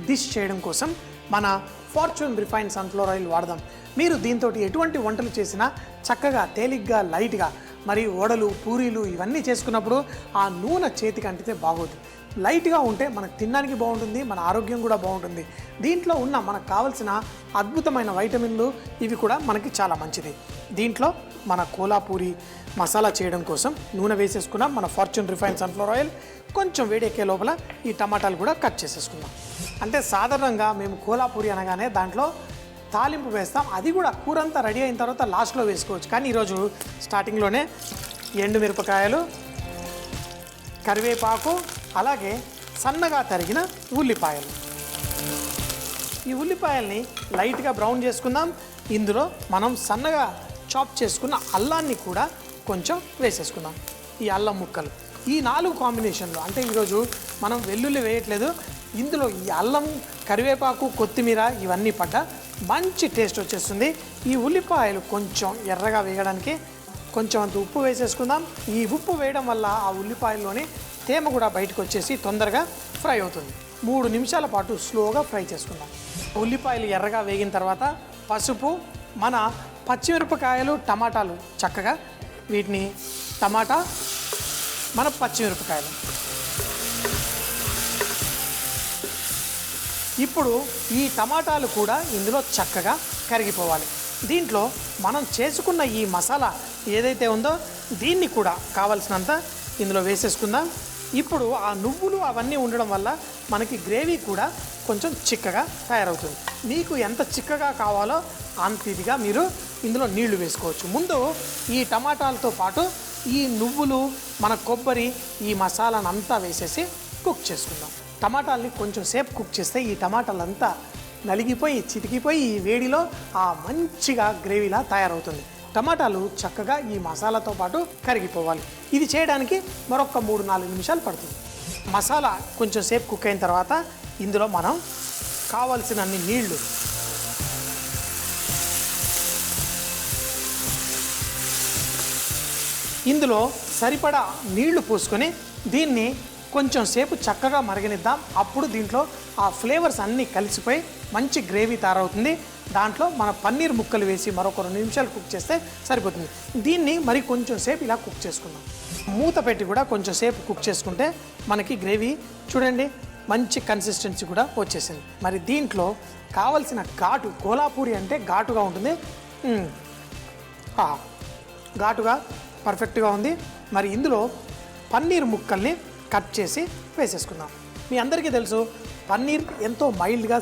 Dish చేయడం కోసం మన ఫార్చ్యూన్ రిఫైన్డ్ సన్ఫ్లవర్ ఆయిల్ వాడదాం. మీరు దీంతో ఎటువంటి వంటలు చేసినా చక్కగా తేలిగ్గా లైట్గా మరియు వడలు పూరీలు ఇవన్నీ చేసుకున్నప్పుడు ఆ నూనె చేతికి అంటితే బాగోదు. లైట్గా ఉంటే మనకు తినడానికి బాగుంటుంది, మన ఆరోగ్యం కూడా బాగుంటుంది. దీంట్లో ఉన్న మనకు కావాల్సిన అద్భుతమైన వైటమిన్లు ఇవి కూడా మనకి చాలా మంచిది. దీంట్లో మన కోలాపూరి మసాలా చేయడం కోసం నూనె వేసేసుకున్నాం. మన ఫార్చ్యూన్ రిఫైన్డ్ సన్ఫ్లవర్ ఆయిల్ కొంచెం వేడెక్కే లోపల ఈ టమాటాలు కూడా కట్ చేసేసుకున్నాం. అంటే సాధారణంగా మేము కోలాపూరి అనగానే దాంట్లో తాలింపు వేస్తాం. అది కూడా కూర అంతా రెడీ అయిన తర్వాత లాస్ట్లో వేసుకోవచ్చు. కానీ ఈరోజు స్టార్టింగ్లోనే ఎండుమిరపకాయలు, కరివేపాకు, అలాగే సన్నగా తరిగిన ఉల్లిపాయలు. ఈ ఉల్లిపాయల్ని లైట్గా బ్రౌన్ చేసుకుందాం. ఇందులో మనం సన్నగా చాప్ చేసుకున్న అల్లాన్ని కూడా కొంచెం వేసేసుకుందాం. ఈ అల్లం ముక్కలు ఈ 4 కాంబినేషన్లో, అంటే ఈరోజు మనం వెల్లుల్లి వేయట్లేదు, ఇందులో ఈ అల్లం, కరివేపాకు, కొత్తిమీర ఇవన్నీ పడ్డ మంచి టేస్ట్ వచ్చేస్తుంది. ఈ ఉల్లిపాయలు కొంచెం ఎర్రగా వేయడానికి కొంచెం అంత ఉప్పు వేసేసుకుందాం. ఈ ఉప్పు వేయడం వల్ల ఆ ఉల్లిపాయల్లోని తేమ కూడా బయటకు వచ్చేసి తొందరగా ఫ్రై అవుతుంది. 3 నిమిషాల పాటు స్లోగా ఫ్రై చేసుకుందాం. ఉల్లిపాయలు ఎర్రగా వేగిన తర్వాత పసుపు, మన పచ్చిమిరపకాయలు, టమాటాలు, చక్కగా వీటిని టమాటా, మన పచ్చిమిరపకాయలు. ఇప్పుడు ఈ టమాటాలు కూడా ఇందులో చక్కగా కరిగిపోవాలి. దీంట్లో మనం చేసుకున్న ఈ మసాలా ఏదైతే ఉందో దీన్ని కూడా కావలసినంత ఇందులో వేసేసుకుందాం. ఇప్పుడు ఆ నువ్వులు అవన్నీ ఉండడం వల్ల మనకి గ్రేవీ కూడా కొంచెం చిక్కగా తయారవుతుంది. మీకు ఎంత చిక్కగా కావాలో అంత ఇదిగా మీరు ఇందులో నీళ్లు వేసుకోవచ్చు. ముందు ఈ టమాటాలతో పాటు ఈ నువ్వులు, మన కొబ్బరి, ఈ మసాలాను అంతా వేసేసి కుక్ చేసుకుందాం. టమాటాలని కొంచెం సేపు కుక్ చేస్తే ఈ టమాటాలంతా నలిగిపోయి చితికిపోయి ఈ వేడిలో ఆ మంచిగా గ్రేవీలా తయారవుతుంది. టమాటాలు చక్కగా ఈ మసాలాతో పాటు కరిగిపోవాలి. ఇది చేయడానికి మరొక 3-4 నిమిషాలు పడుతుంది. మసాలా కొంచెం సేపు కుక్ అయిన తర్వాత ఇందులో మనం కావలసినన్ని నీళ్లు, ఇందులో సరిపడా నీళ్లు పోసుకొని దీన్ని కొంచెం సేపు చక్కగా మరగనిద్దాం. అప్పుడు దీంట్లో ఆ ఫ్లేవర్స్ అన్నీ కలిసిపోయి మంచి గ్రేవీ తయారవుతుంది. దాంట్లో మన పన్నీర్ ముక్కలు వేసి మరొక 2 నిమిషాలు కుక్ చేస్తే సరిపోతుంది. దీన్ని మరి కొంచెం సేపు ఇలా కుక్ చేసుకుందాం. మూత పెట్టి కూడా కొంచెం సేపు కుక్ చేసుకుంటే మనకి గ్రేవీ చూడండి మంచి కన్సిస్టెన్సీ కూడా వచ్చేసింది. మరి దీంట్లో కావలసిన ఘాటు, కోలాపూరి అంటే ఘాటుగా ఉంటుంది. ఘాటుగా పర్ఫెక్ట్గా ఉంది. మరి ఇందులో పన్నీర్ ముక్కల్ని కట్ చేసి వేసేసుకుందాం. మీ అందరికీ తెలుసు పన్నీర్ ఎంతో మైల్డ్గా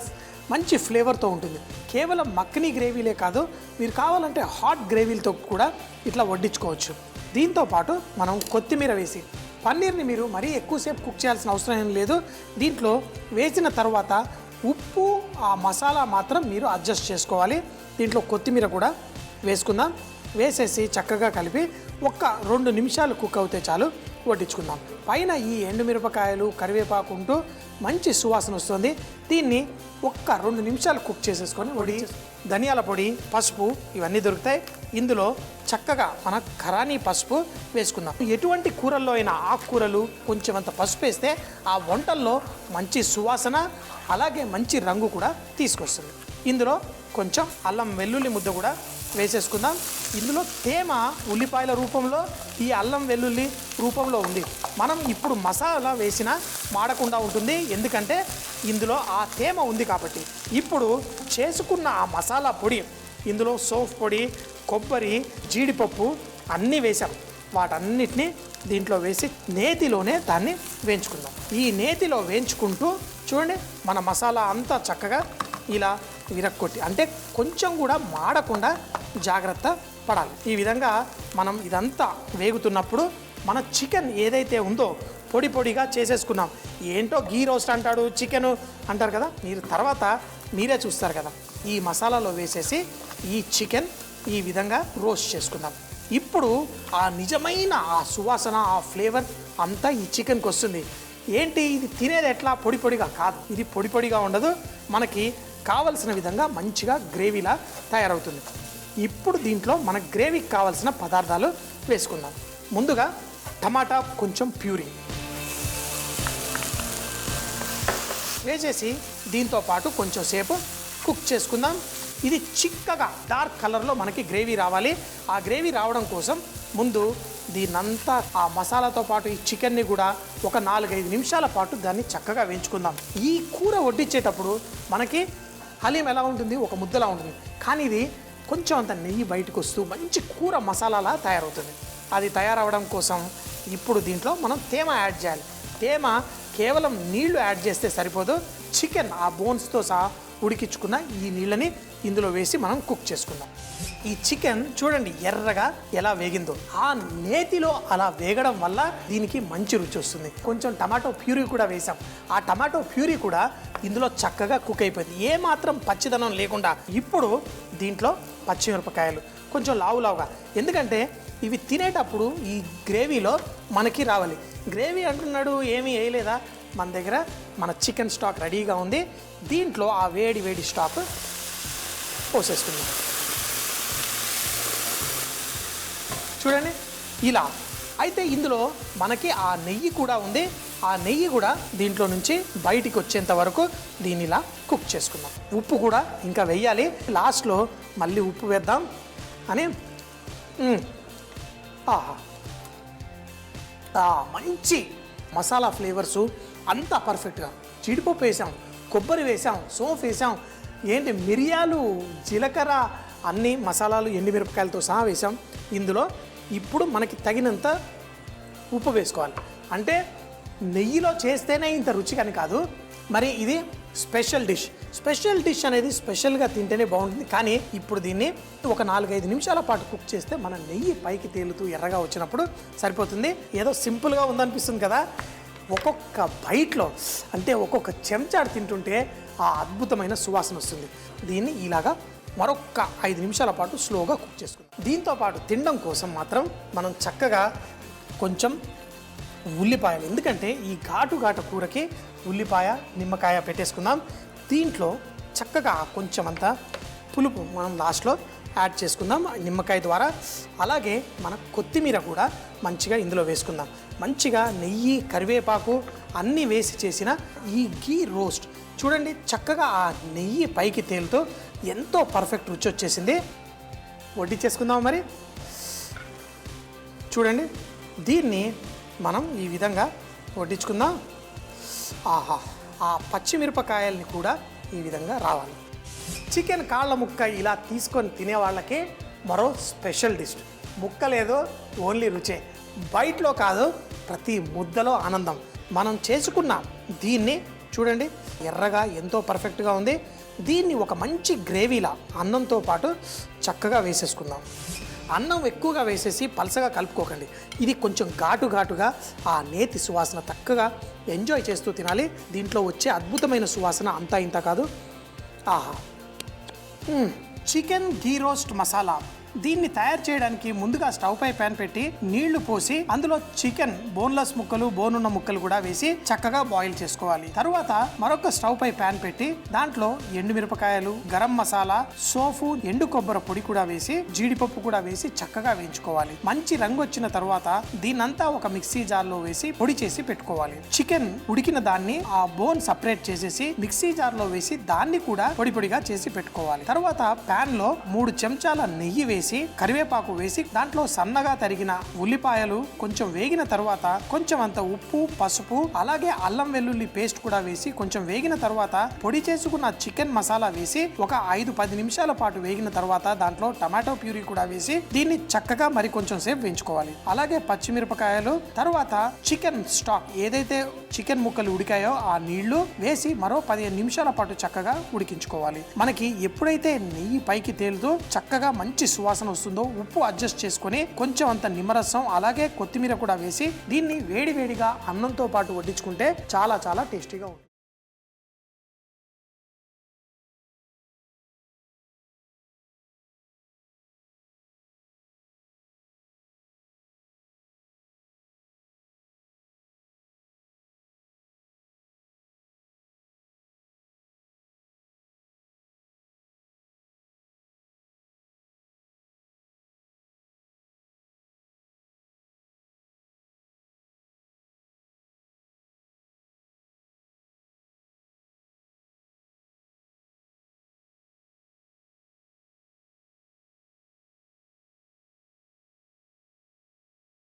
మంచి ఫ్లేవర్తో ఉంటుంది. కేవలం మక్కనీ గ్రేవీలే కాదు, మీరు కావాలంటే హాట్ గ్రేవీలతో కూడా ఇట్లా వడ్డించుకోవచ్చు. దీంతో పాటు మనం కొత్తిమీర వేసి పన్నీర్ని మీరు మరీ ఎక్కువసేపు కుక్ చేయాల్సిన అవసరం ఏం లేదు. దీంట్లో వేసిన తర్వాత ఉప్పు, ఆ మసాలా మాత్రం మీరు అడ్జస్ట్ చేసుకోవాలి. దీంట్లో కొత్తిమీర కూడా వేసుకుందాం. వేసేసి చక్కగా కలిపి 1-2 నిమిషాలు కుక్ అవుతే చాలు, వడ్డించుకుందాం. పైన ఈ ఎండుమిరపకాయలు, కరివేపాకు ఉంటూ మంచి సువాసన వస్తుంది. దీన్ని 1-2 నిమిషాలు కుక్ చేసేసుకొని ధనియాల పొడి, పసుపు ఇవన్నీ దొరుకుతాయి. ఇందులో చక్కగా మన ఖరానీ పసుపు వేసుకుందాం. ఎటువంటి కూరల్లో అయినా ఆకుకూరలు కొంచెం అంత పసుపు వేస్తే ఆ వంటల్లో మంచి సువాసన అలాగే మంచి రంగు కూడా తీసుకొస్తుంది. ఇందులో కొంచెం అల్లం వెల్లుల్లి ముద్ద కూడా వేసేసుకుందాం. ఇందులో తేమ ఉల్లిపాయల రూపంలో, ఈ అల్లం వెల్లుల్లి రూపంలో ఉంది. మనం ఇప్పుడు మసాలా వేసినా మాడకుండా ఉంటుంది, ఎందుకంటే ఇందులో ఆ తేమ ఉంది కాబట్టి. ఇప్పుడు చేసుకున్న ఆ మసాలా పొడి, ఇందులో సోఫ్ పొడి, కొబ్బరి, జీడిపప్పు అన్నీ వేసాం. వాటన్నిటిని దీంట్లో వేసి నేతిలోనే దాన్ని వేయించుకుందాం. ఈ నేతిలో వేయించుకుంటూ చూడండి మన మసాలా అంతా చక్కగా ఇలా విరక్కొట్టి, అంటే కొంచెం కూడా మాడకుండా జాగ్రత్త పడాలి. ఈ విధంగా మనం ఇదంతా వేగుతున్నప్పుడు మన చికెన్ ఏదైతే ఉందో పొడి పొడిగా చేసేసుకున్నాం. ఏంటో గీ రోస్ట్ అంటాడు, చికెన్ అంటారు కదా, మీరు తర్వాత మీరే చూస్తారు కదా. ఈ మసాలాలో వేసేసి ఈ చికెన్ ఈ విధంగా రోస్ట్ చేసుకుందాం. ఇప్పుడు ఆ నిజమైన ఆ సువాసన, ఆ ఫ్లేవర్ అంతా ఈ చికెన్కి వస్తుంది. ఏంటి ఇది తినేది ఎట్లా? పొడి పొడిగా కాదు, ఇది పొడి పొడిగా ఉండదు, మనకి కావలసిన విధంగా మంచిగా గ్రేవీలా తయారవుతుంది. ఇప్పుడు దీంట్లో మన గ్రేవీకి కావాల్సిన పదార్థాలు వేసుకుందాం. ముందుగా టమాటా కొంచెం ప్యూరీ వేసేసి దీంతో పాటు కొంచెం సేపు కుక్ చేసుకుందాం. ఇది చిక్కగా డార్క్ కలర్లో మనకి గ్రేవీ రావాలి. ఆ గ్రేవీ రావడం కోసం ముందు దీన్నంతా ఆ మసాలాతో పాటు ఈ చికెన్ని కూడా ఒక 4-5 నిమిషాల పాటు దాన్ని చక్కగా వేయించుకుందాం. ఈ కూర వడ్డించేటప్పుడు మనకి హలీం ఎలా ఉంటుంది, ఒక ముద్దలా ఉంటుంది, కానీ ఇది కొంచెం అంత నెయ్యి బయటకు వస్తూ మంచి కూర మసాలాలా తయారవుతుంది. అది తయారవడం కోసం ఇప్పుడు దీంట్లో మనం తేమ యాడ్ చేయాలి. తేమ కేవలం నీళ్లు యాడ్ చేస్తే సరిపోదు. చికెన్ ఆ బోన్స్తో సహా ఉడికించుకున్న ఈ నీళ్ళని ఇందులో వేసి మనం కుక్ చేసుకుందాం. ఈ చికెన్ చూడండి ఎర్రగా ఎలా వేగిందో. ఆ నేతిలో అలా వేగడం వల్ల దీనికి మంచి రుచి వస్తుంది. కొంచెం టమాటో ప్యూరీ కూడా వేసాం. ఆ టమాటో ప్యూరీ కూడా ఇందులో చక్కగా కుక్ అయిపోయింది, ఏ మాత్రం పచ్చిదనం లేకుండా. ఇప్పుడు దీంట్లో పచ్చిమిరపకాయలు కొంచెం లావుగా, ఎందుకంటే ఇవి తినేటప్పుడు ఈ గ్రేవీలో మనకి రావాలి. గ్రేవీ అంటున్నాడు, ఏమీ వేయలేదా? మన దగ్గర మన చికెన్ స్టాక్ రెడీగా ఉంది. దీంట్లో ఆ వేడి స్టాక్ పోసేసుకుందాం. చూడండి ఇలా. అయితే ఇందులో మనకి ఆ నెయ్యి కూడా ఉంది. ఆ నెయ్యి కూడా దీంట్లో నుంచి బయటికి వచ్చేంత వరకు దీన్ని ఇలా కుక్ చేసుకుందాం. ఉప్పు కూడా ఇంకా వేయాలి, లాస్ట్లో మళ్ళీ ఉప్పు వేద్దాం అని. మంచి మసాలా ఫ్లేవర్సు అంతా పర్ఫెక్ట్గా. జీడిపప్పు వేసాం, కొబ్బరి వేసాం, సోంఫ్ వేసాం, మిరియాలు, జీలకర్ర, అన్ని మసాలాలు ఎండుమిరపకాయలతో సహా వేసాం. ఇందులో ఇప్పుడు మనకి తగినంత ఉప్పు వేసుకోవాలి. అంటే నెయ్యిలో చేస్తేనే ఇంత రుచి అని కాదు, మరి ఇది స్పెషల్ డిష్ అనేది స్పెషల్గా తింటేనే బాగుంటుంది. కానీ ఇప్పుడు దీన్ని ఒక 4-5 నిమిషాల పాటు కుక్ చేస్తే మన నెయ్యి పైకి తేలుతూ ఎర్రగా వచ్చినప్పుడు సరిపోతుంది. ఏదో సింపుల్గా ఉందనిపిస్తుంది కదా, ఒక్కొక్క బైట్లో అంటే ఒక్కొక్క చెంచాడు తింటుంటే ఆ అద్భుతమైన సువాసన వస్తుంది. దీన్ని ఇలాగా మరొక 5 నిమిషాల పాటు స్లోగా కుక్ చేసుకుందాం. దీంతో పాటు తినడం కోసం మాత్రం మనం చక్కగా కొంచెం ఉల్లిపాయలు, ఎందుకంటే ఈ ఘాటు కూరకి ఉల్లిపాయ, నిమ్మకాయ పెట్టేసుకుందాం. దీంట్లో చక్కగా కొంచెం అంత పులుపు మనం లాస్ట్లో యాడ్ చేసుకుందాం నిమ్మకాయ ద్వారా. అలాగే మన కొత్తిమీర కూడా మంచిగా ఇందులో వేసుకుందాం. మంచిగా నెయ్యి, కరివేపాకు అన్నీ వేసి చేసిన ఈ గీ రోస్ట్ చూడండి, చక్కగా ఆ నెయ్యి పైకి తేలుతూ ఎంతో పర్ఫెక్ట్ రుచి వచ్చేసింది. వడ్డించేసుకుందాం మరి. చూడండి, దీన్ని మనం ఈ విధంగా వడ్డించుకుందాం. ఆ పచ్చిమిరపకాయల్ని కూడా ఈ విధంగా రావాలి. చికెన్ కాళ్ళ ముక్క ఇలా తీసుకొని తినే వాళ్ళకి మరో స్పెషల్ డిష్. ముక్క లేదో, ఓన్లీ రుచే. బయటలో కాదు, ప్రతి ముద్దలో ఆనందం. మనం చేసుకున్న దీన్ని చూడండి ఎర్రగా ఎంతో పర్ఫెక్ట్గా ఉంది. దీన్ని ఒక మంచి గ్రేవీలా అన్నంతో పాటు చక్కగా వేసేసుకుందాం. అన్నం ఎక్కువగా వేసేసి పలసగా కలుపుకోకండి. ఇది కొంచెం ఘాటుగా ఆ నేతి సువాసన చక్కగా ఎంజాయ్ చేస్తూ తినాలి. దీంట్లో వచ్చే అద్భుతమైన సువాసన అంతా ఇంత కాదు. చికెన్ గీ రోస్ట్ మసాలా. దీన్ని తయారు చేయడానికి ముందుగా స్టవ్ పై ప్యాన్ పెట్టి నీళ్లు పోసి అందులో చికెన్ బోన్లెస్ ముక్కలు, బోనున్న ముక్కలు కూడా వేసి చక్కగా బాయిల్ చేసుకోవాలి. తరువాత మరొక స్టవ్ పై ప్యాన్ పెట్టి దాంట్లో ఎండుమిరపకాయలు, గరం మసాలా, సోఫు, ఎండు కొబ్బరి పొడి కూడా వేసి, జీడిపప్పు కూడా వేసి చక్కగా వేయించుకోవాలి. మంచి రంగు వచ్చిన తర్వాత దీన్నంతా ఒక మిక్సీ జార్లో వేసి పొడి చేసి పెట్టుకోవాలి. చికెన్ ఉడికిన దాన్ని ఆ బోన్ సపరేట్ చేసేసి మిక్సీ జార్లో వేసి దాన్ని కూడా పొడిగా చేసి పెట్టుకోవాలి. తర్వాత ప్యాన్ లో 3 చెంచాల నెయ్యి వేసి, కరివేపాకు వేసి, దాంట్లో సన్నగా తరిగిన ఉల్లిపాయలు కొంచెం వేగిన తర్వాత కొంచెం అంత ఉప్పు, పసుపు, అలాగే అల్లం వెల్లుల్లి పేస్ట్ కూడా వేసి కొంచెం వేగిన తర్వాత పొడి చేసుకున్న చికెన్ మసాలా వేసి ఒక 5-10 నిమిషాల పాటు వేగిన తర్వాత దాంట్లో టమాటో ప్యూరీ కూడా వేసి దీన్ని చక్కగా మరి కొంచెం సేపు వేయించుకోవాలి. అలాగే పచ్చిమిరపకాయలు, తర్వాత చికెన్ స్టాక్ ఏదైతే చికెన్ ముక్కలు ఉడికాయో ఆ నీళ్లు వేసి మరో 15 నిమిషాల పాటు చక్కగా ఉడికించుకోవాలి. మనకి ఎప్పుడైతే నెయ్యి పైకి తేలుతూ చక్కగా మంచి సువాసన వస్తుందో ఉప్పు అడ్జస్ట్ చేసుకొని కొంచెం అంత నిమ్మరసం అలాగే కొత్తిమీర కూడా వేసి దీన్ని వేడిగా అన్నంతో పాటు వడ్డించుకుంటే చాలా టేస్టీగా ఉంటుంది.